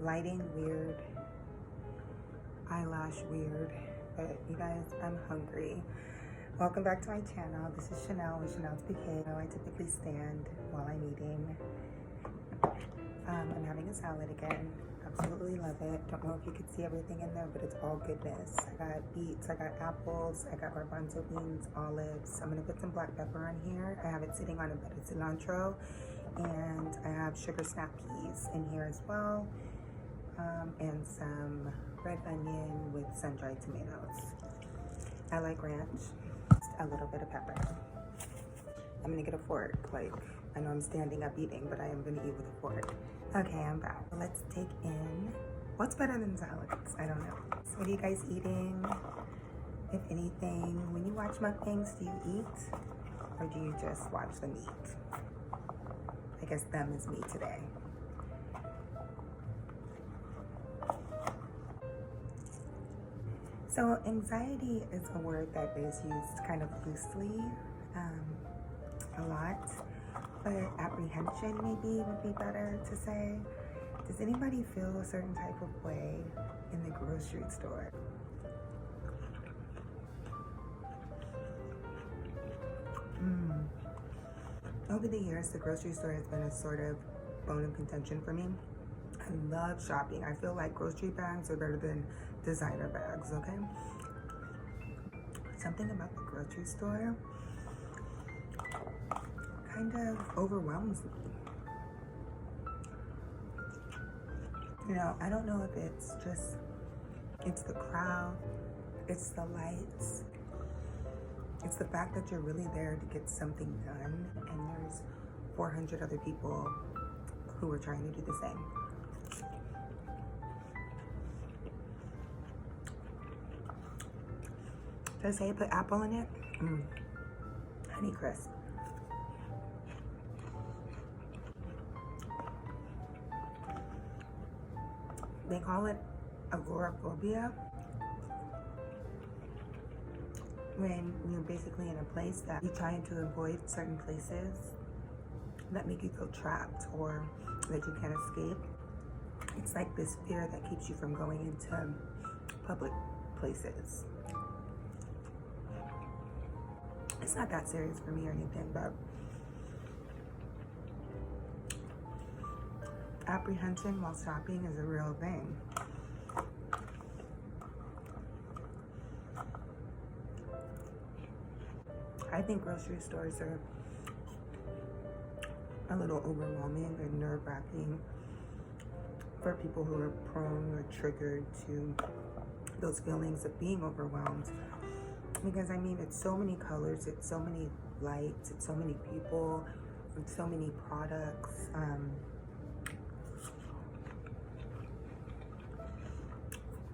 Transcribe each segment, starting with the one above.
Lighting weird, eyelash weird, but you guys, I'm hungry. Welcome back to my channel. This is Chanel with Chanel's Bouquet. I typically stand while I'm eating. I'm having a salad again. Absolutely love it. Don't know if you can see everything in there, but it's all goodness. I got beets, I got apples, I got garbanzo beans, olives. I'm gonna put some black pepper on here. I have it sitting on a bed of cilantro, and I have sugar snap peas in here as well, and some red onion with sun-dried tomatoes. I like ranch, just a little bit of pepper. I'm gonna get a fork. Like, I know I'm standing up eating, but I am gonna eat with a fork. Okay, I'm back. Let's take in what's better than salads. I don't know. So what are you guys eating? If anything, when you watch mukbangs, do you eat or do you just watch them eat? I guess them is me today. So anxiety is a word that is used kind of loosely a lot, but apprehension maybe would be better to say. Does anybody feel a certain type of way in the grocery store? Over the years, the grocery store has been a sort of bone of contention for me. I love shopping. I feel like grocery bags are better than designer bags, okay? Something about the grocery store kind of overwhelms me. You know, I don't know if it's the crowd, it's the lights, it's the fact that you're really there to get something done and there's 400 other people who are trying to do the same. Did I say put apple in it? Honey crisp. They call it agoraphobia when you're basically in a place that you're trying to avoid certain places that make you feel trapped or that you can't escape. It's like this fear that keeps you from going into public places. It's not that serious for me or anything, but apprehension while shopping is a real thing. I think grocery stores are a little overwhelming and nerve-wracking for people who are prone or triggered to those feelings of being overwhelmed. Because I mean, it's so many colors, it's so many lights, it's so many people, it's so many products.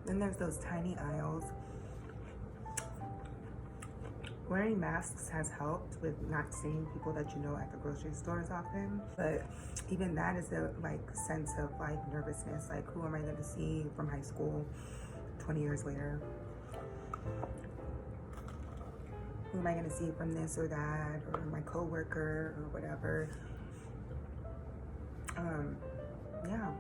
Then there's those tiny aisles. Wearing masks has helped with not seeing people that you know at the grocery stores often, but even that is a sense of nervousness. Like, who am I going to see from high school 20 years later? Who am I going to see from this or that, or my coworker or whatever? Yeah.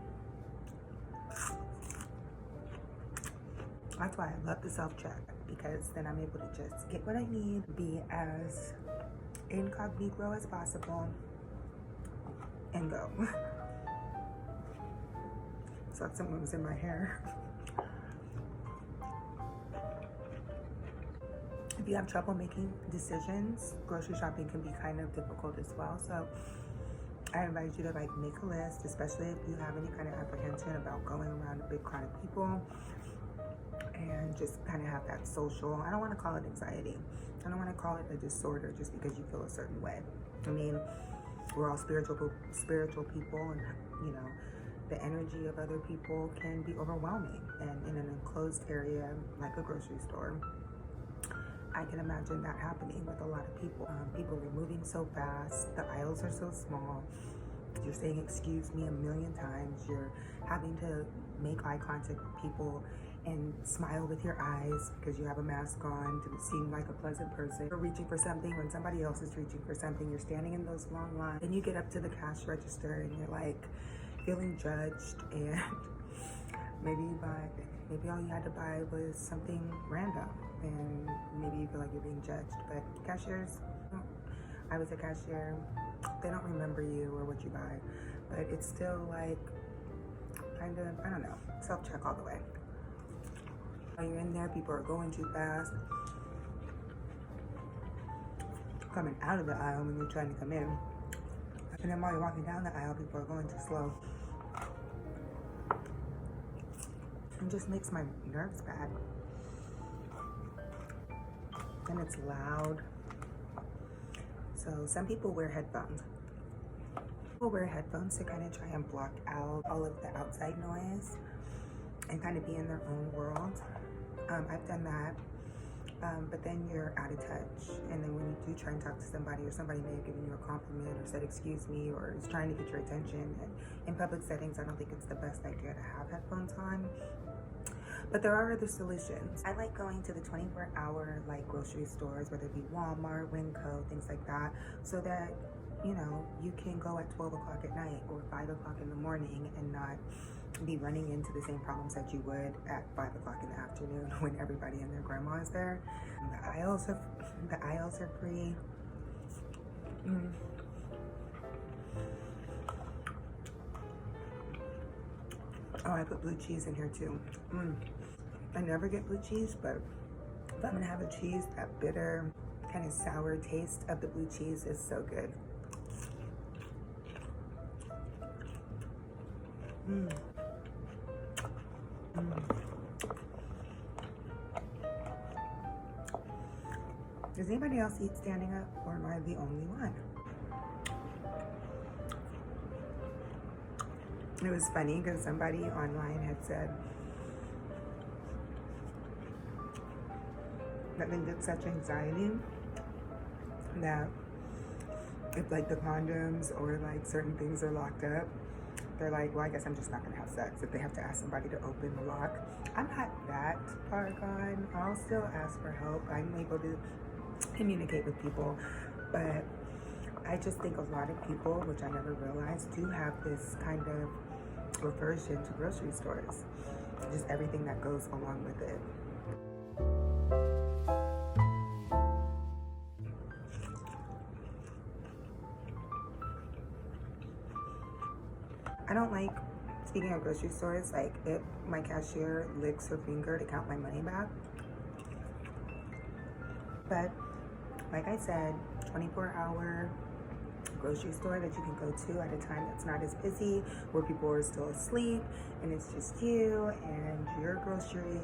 That's why I love the self-check, because then I'm able to just get what I need, be as incognito as possible, and go. So that's something that was in my hair. If you have trouble making decisions, grocery shopping can be kind of difficult as well. So I advise you to make a list, especially if you have any kind of apprehension about going around a big crowd of people, and just kind of have that social, I don't want to call it anxiety. I don't want to call it a disorder just because you feel a certain way. I mean, we're all spiritual people, and you know, the energy of other people can be overwhelming. And in an enclosed area like a grocery store, I can imagine that happening with a lot of people. People are moving so fast, the aisles are so small, you're saying excuse me a million times, you're having to make eye contact with people and smile with your eyes because you have a mask on to seem like a pleasant person. You're reaching for something when somebody else is reaching for something. You're standing in those long lines. Then you get up to the cash register and you're like feeling judged, and Maybe maybe all you had to buy was something random, and maybe you feel like you're being judged. But cashiers, I was a cashier, they don't remember you or what you buy, but it's still like kind of, I don't know, self-check all the way. While you're in there, people are going too fast, coming out of the aisle when you're trying to come in, and then while you're walking down the aisle, people are going too slow. It just makes my nerves bad. And it's loud. So some people wear headphones. People wear headphones to kind of try and block out all of the outside noise and kind of be in their own world. I've done that. But then you're out of touch. And then when you do try and talk to somebody, or somebody may have given you a compliment or said excuse me, or is trying to get your attention, and in public settings I don't think it's the best idea to have headphones on. But there are other solutions. I like going to the 24-hour like grocery stores, whether it be Walmart, Winco, things like that, so that you know you can go at 12 o'clock at night or 5 o'clock in the morning and not be running into the same problems that you would at 5 o'clock in the afternoon when everybody and their grandma is there. The aisles are free. Oh, I put blue cheese in here too. I never get blue cheese, but if I'm gonna have a cheese, that bitter, kind of sour taste of the blue cheese is so good. Does anybody else eat standing up, or am I the only one? It was funny because somebody online had said that they get such anxiety that if like the condoms or like certain things are locked up, they're like, well, I guess I'm just not gonna have sex if they have to ask somebody to open the lock. I'm not that far gone. I'll still ask for help. I'm able to communicate with people, but I just think a lot of people, which I never realized, do have this kind of aversion to grocery stores, just everything that goes along with it. I don't like, speaking of grocery stores, like if my cashier licks her finger to count my money back. But like I said, 24-hour grocery store that you can go to at a time that's not as busy, where people are still asleep and it's just you and your grocery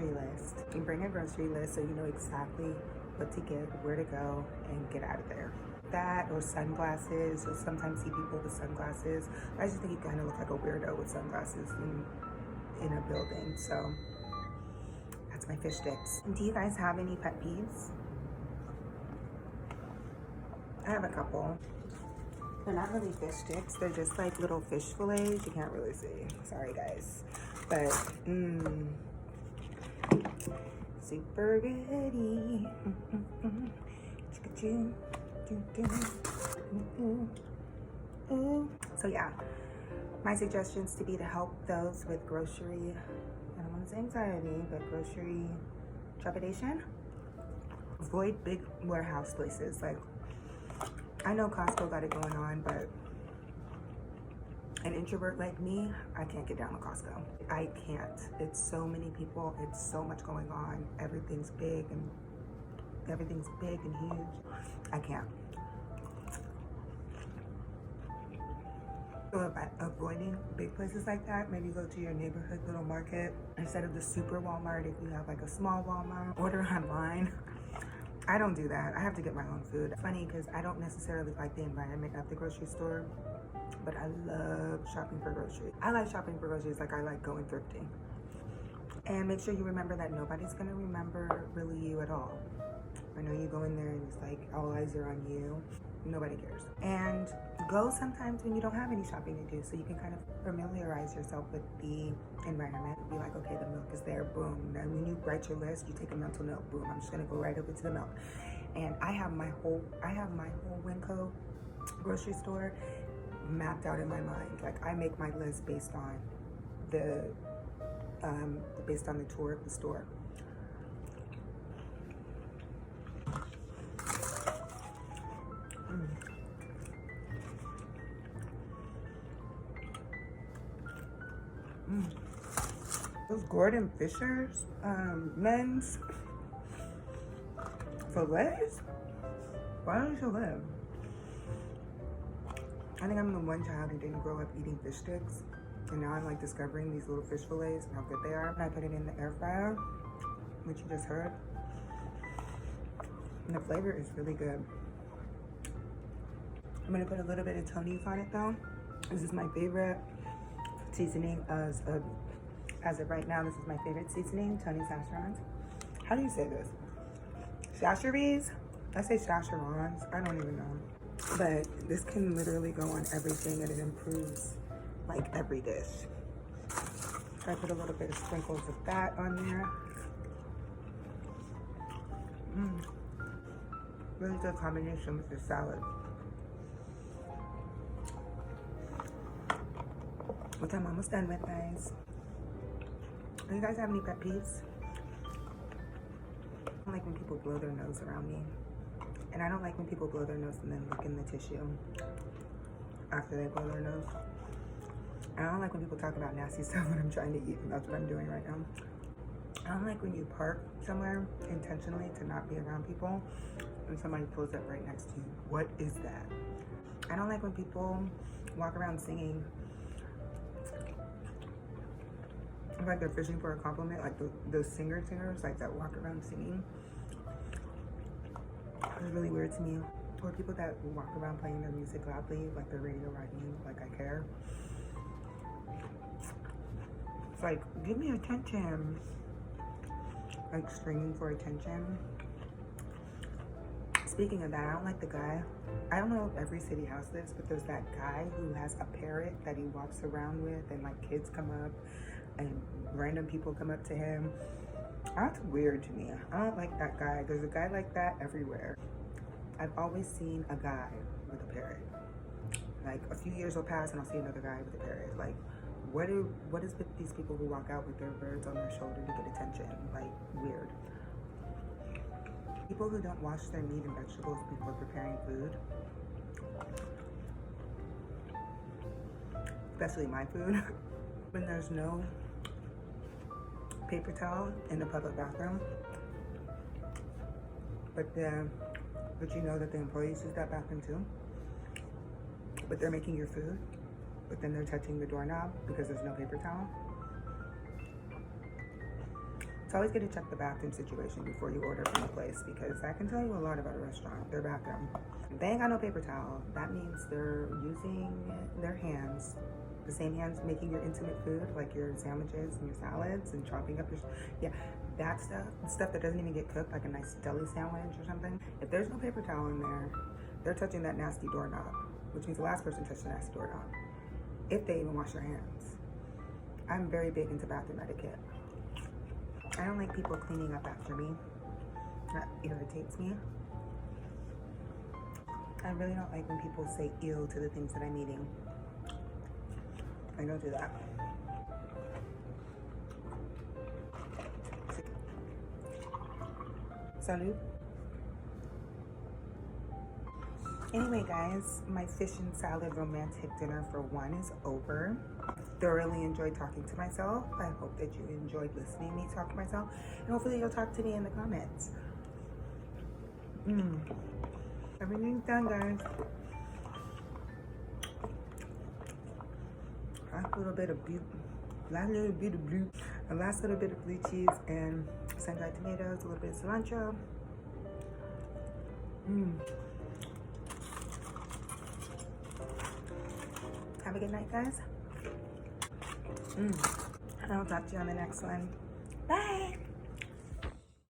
list. You bring a grocery list so you know exactly what to get, where to go, and get out of there. That or sunglasses. You'll sometimes see people with sunglasses. I just think you kind of look like a weirdo with sunglasses in a building. So that's my fish sticks. Do you guys have any pet peeves? I have a couple. They're not really fish sticks. They're just like little fish fillets. You can't really see. Sorry, guys. But, super goody. So yeah, my suggestions to be to help those with grocery, I don't want to say anxiety, but grocery trepidation. Avoid big warehouse places. Like, I know Costco got it going on, but an introvert like me, I can't get down to Costco. I can't. It's so many people. It's so much going on. Everything's big and huge. I can't. So avoiding big places like that, maybe go to your neighborhood little market instead of the super Walmart. If you have like a small Walmart, order online. I don't do that. I have to get my own food. It's funny because I don't necessarily like the environment of the grocery store, but I love shopping for groceries. I like shopping for groceries like I like going thrifting. And make sure you remember that nobody's gonna remember really you at all. I know you go in there and it's like all eyes are on you. Nobody cares. And go sometimes when you don't have any shopping to do, so you can kind of familiarize yourself with the environment. Be like, okay, the milk is there, boom. Now when you write your list, you take a mental note, boom. I'm just gonna go right over to the milk. And I have my whole Winco grocery store mapped out in my mind. Like, I make my list based on the based on the tour of the store. Those Gordon Fisher's men's fillets? Why don't you live? I think I'm the one child who didn't grow up eating fish sticks, and now I'm like discovering these little fish fillets and how good they are. And I put it in the air fryer, which you just heard, and the flavor is really good. I'm gonna put a little bit of Tony's on it though. This is my favorite seasoning as of right now. This is my favorite seasoning, Tony's Szechuan. How do you say this? Szechuan? I say Szechuan. I don't even know. But this can literally go on everything, and it improves like every dish. So I put a little bit of sprinkles of that on there. Really good combination with the salad. Which I'm almost done with, guys. Do you guys have any pet peeves? I don't like when people blow their nose around me. And I don't like when people blow their nose and then look in the tissue after they blow their nose. And I don't like when people talk about nasty stuff when I'm trying to eat, and that's what I'm doing right now. I don't like when you park somewhere intentionally to not be around people and somebody pulls up right next to you. What is that? I don't like when people walk around singing like they're fishing for a compliment, like those singers like that walk around singing. It's really weird to me. Or people that walk around playing their music loudly, like they're radio writing, like I care. It's like, give me attention. Like screaming for attention. Speaking of that, I don't like the guy. I don't know if every city has this, but there's that guy who has a parrot that he walks around with, and like kids come up and random people come up to him. That's weird to me. I don't like that guy. There's a guy like that everywhere. I've always seen a guy with a parrot. Like a few years will pass and I'll see another guy with a parrot. Like, what is with these people who walk out with their birds on their shoulder to get attention? Like, weird. People who don't wash their meat and vegetables before preparing food, especially my food, when there's no paper towel in the public bathroom, but you know that the employees use that bathroom too, but they're making your food, but then they're touching the doorknob because there's no paper towel. It's always good to check the bathroom situation before you order from a place, because that can tell you a lot about a restaurant, their bathroom. If they ain't got no paper towel, that means they're using their hands, the same hands making your intimate food, like your sandwiches and your salads and chopping up your, that stuff that doesn't even get cooked, like a nice deli sandwich or something. If there's no paper towel in there, they're touching that nasty doorknob, which means the last person touched the nasty doorknob, if they even wash their hands. I'm very big into bathroom etiquette. I don't like people cleaning up after me. That irritates me. I really don't like when people say ew to the things that I'm eating. I don't do that. Salud. Anyway, guys, my fish and salad romantic dinner for one is over. I thoroughly enjoyed talking to myself. I hope that you enjoyed listening to me talk to myself. And hopefully you'll talk to me in the comments. Everything's done, guys. Last little bit of blue, a last little bit of blue cheese and sun-dried tomatoes, a little bit of cilantro. Have a good night, guys. And I'll talk to you on the next one. Bye.